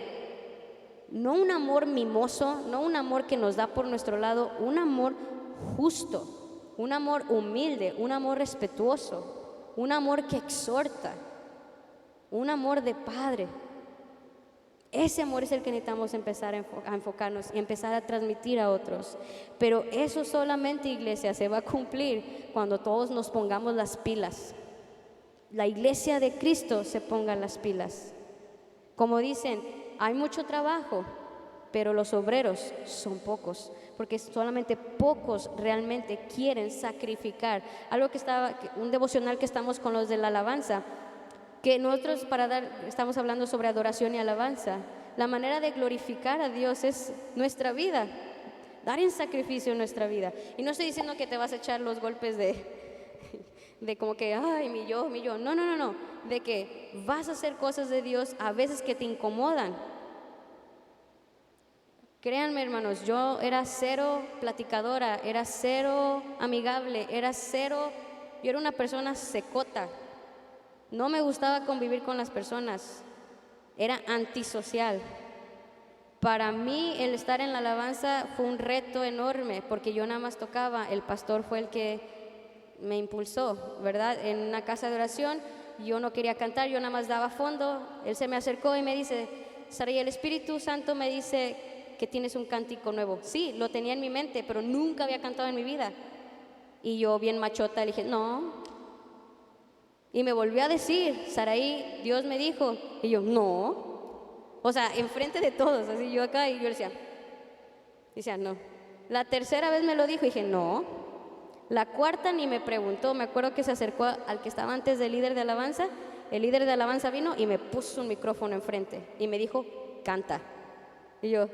no un amor mimoso, no un amor que nos da por nuestro lado, un amor justo, un amor humilde, un amor respetuoso, un amor que exhorta, un amor de padre. Ese amor es el que necesitamos empezar a enfocarnos y empezar a transmitir a otros. Pero eso solamente, iglesia, se va a cumplir cuando todos nos pongamos las pilas. La iglesia de Cristo se ponga las pilas. Como dicen, hay mucho trabajo, pero los obreros son pocos, porque solamente pocos realmente quieren sacrificar. Un devocional que estamos con los de la alabanza, que nosotros estamos hablando sobre adoración y alabanza. La manera de glorificar a Dios es nuestra vida, dar en sacrificio nuestra vida. Y no estoy diciendo que te vas a echar los golpes de como que, ay, mi yo, mi yo. No, no, no, no. De que vas a hacer cosas de Dios a veces que te incomodan. Créanme, hermanos, yo era cero platicadora, era cero amigable, yo era una persona secota. No me gustaba convivir con las personas, era antisocial. Para mí el estar en la alabanza fue un reto enorme porque yo nada más tocaba, el pastor fue el que me impulsó, ¿verdad? En una casa de oración yo no quería cantar, yo nada más daba fondo, él se me acercó y me dice, Saray, el Espíritu Santo me dice que tienes un cántico nuevo. Sí, lo tenía en mi mente, pero nunca había cantado en mi vida. Y yo bien machota le dije, no. Y me volvió a decir, Saraí, Dios me dijo. Y yo, no. O sea, enfrente de todos, así yo acá, y yo decía, no. La tercera vez me lo dijo y dije, no. La cuarta ni me preguntó, me acuerdo que se acercó al que estaba antes del líder de alabanza. El líder de alabanza vino y me puso un micrófono enfrente y me dijo, canta. Y yo,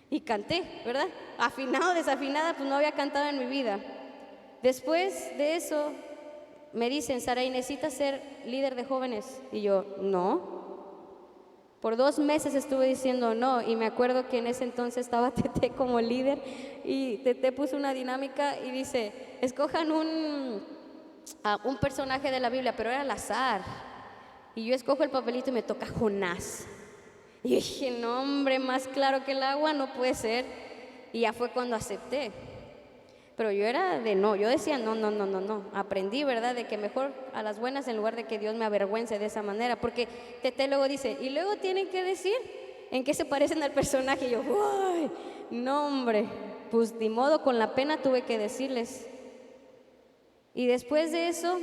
y canté, ¿verdad? Afinado, desafinada, pues no había cantado en mi vida. Después de eso me dicen, Saray, ¿necesitas ser líder de jóvenes? Y yo, no. Por 2 meses estuve diciendo no, y me acuerdo que en ese entonces estaba Tete como líder, y Tete puso una dinámica y dice, escojan un personaje de la Biblia, pero era al azar. Y yo escojo el papelito y me toca Jonás. Y dije, no, hombre, más claro que el agua no puede ser. Y ya fue cuando acepté. Pero yo era de no, yo decía no, no, no, no, no. Aprendí, ¿verdad? De que mejor a las buenas en lugar de que Dios me avergüence de esa manera. Porque Tete luego dice, y luego tienen que decir en qué se parecen al personaje. Y yo, uy, no, hombre, pues ni modo, con la pena tuve que decirles. Y después de eso,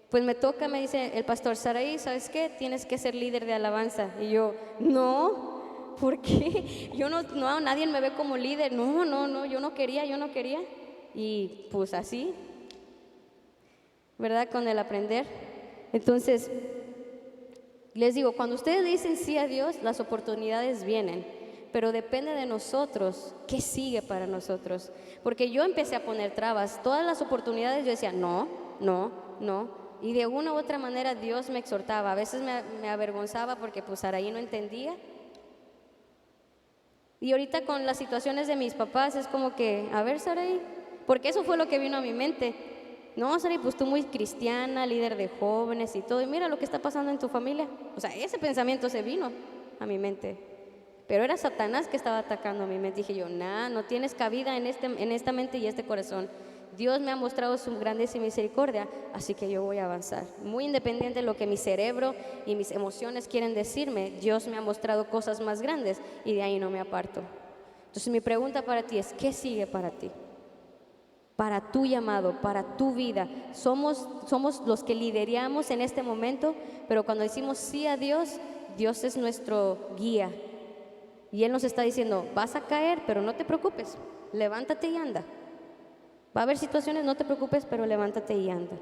pues me toca, me dice el pastor, Saray, ¿sabes qué? Tienes que ser líder de alabanza. Y yo, no, ¿por qué? Yo no, nadie me ve como líder. No, no, no, yo no quería. Y pues así, ¿verdad? Con el aprender. Entonces, les digo, cuando ustedes dicen sí a Dios, las oportunidades vienen. Pero depende de nosotros, ¿qué sigue para nosotros? Porque yo empecé a poner trabas. Todas las oportunidades yo decía, no, no, no. Y de una u otra manera Dios me exhortaba. A veces me avergonzaba porque pues Saraí no entendía. Y ahorita con las situaciones de mis papás es como que, a ver, Saraí, porque eso fue lo que vino a mi mente. No, Saraí, pues tú muy cristiana, líder de jóvenes y todo, y mira lo que está pasando en tu familia. O sea, ese pensamiento se vino a mi mente. Pero era Satanás que estaba atacando a mi mente. Dije yo, no tienes cabida en esta mente y este corazón. Dios me ha mostrado su grandeza y misericordia, así que yo voy a avanzar. Muy independiente de lo que mi cerebro y mis emociones quieren decirme, Dios me ha mostrado cosas más grandes y de ahí no me aparto. Entonces mi pregunta para ti es, ¿qué sigue para ti? Para tu llamado, para tu vida. Somos los que lideramos en este momento, pero cuando decimos sí a Dios, Dios es nuestro guía. Y Él nos está diciendo, vas a caer, pero no te preocupes, levántate y anda. Va a haber situaciones, no te preocupes, pero levántate y anda.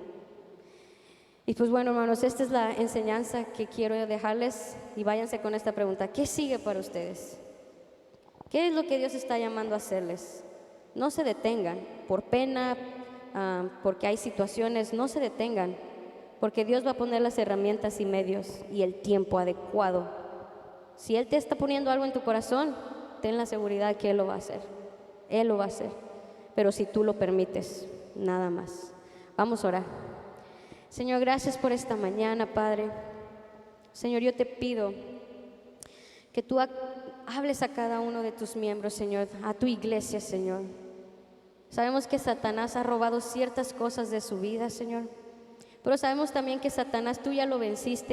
Y pues bueno, hermanos, esta es la enseñanza que quiero dejarles y váyanse con esta pregunta. ¿Qué sigue para ustedes? ¿Qué es lo que Dios está llamando a hacerles? No se detengan por pena, porque hay situaciones, no se detengan, porque Dios va a poner las herramientas y medios y el tiempo adecuado. Si Él te está poniendo algo en tu corazón, ten la seguridad que Él lo va a hacer. Él lo va a hacer. Pero si tú lo permites, nada más. Vamos a orar. Señor, gracias por esta mañana, Padre. Señor, yo te pido que tú hables a cada uno de tus miembros, Señor, a tu iglesia, Señor. Sabemos que Satanás ha robado ciertas cosas de su vida, Señor. Pero sabemos también que Satanás tú ya lo venciste.